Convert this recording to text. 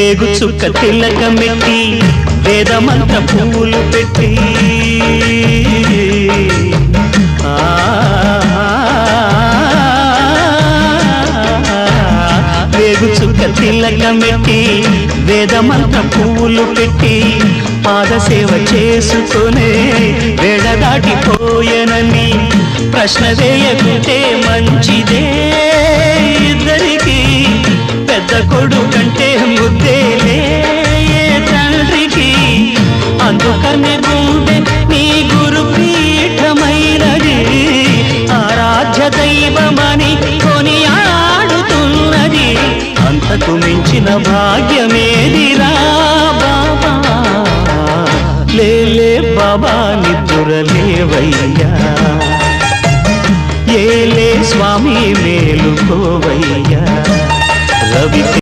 వేగు చుక్క తిలకమెట్టి వేదమంత్ర పువ్వులు పెట్టి వేగు చుక్క తిలకమెట్టి వేదమంత్ర పువ్వులు పెట్టి పాదసేవ చేసుకునే వేళ దాటిపోయనని ప్రశ్న వేయకుంటే మంచిదే ఇద్దరికి పెద్ద కొడుకంటే ముద్దేలే తండ్రికి అందుకని గుండె నీ గురు పీఠమైనది ఆరాధ్య దైవమని కొనియాడుతున్నది అంతకు మించిన భాగ్యమేదిరా బాబా లేలే బాబా నిద్దురలేవయ్యా ఏలే స్వామి మేలుకోవయ్యా రవి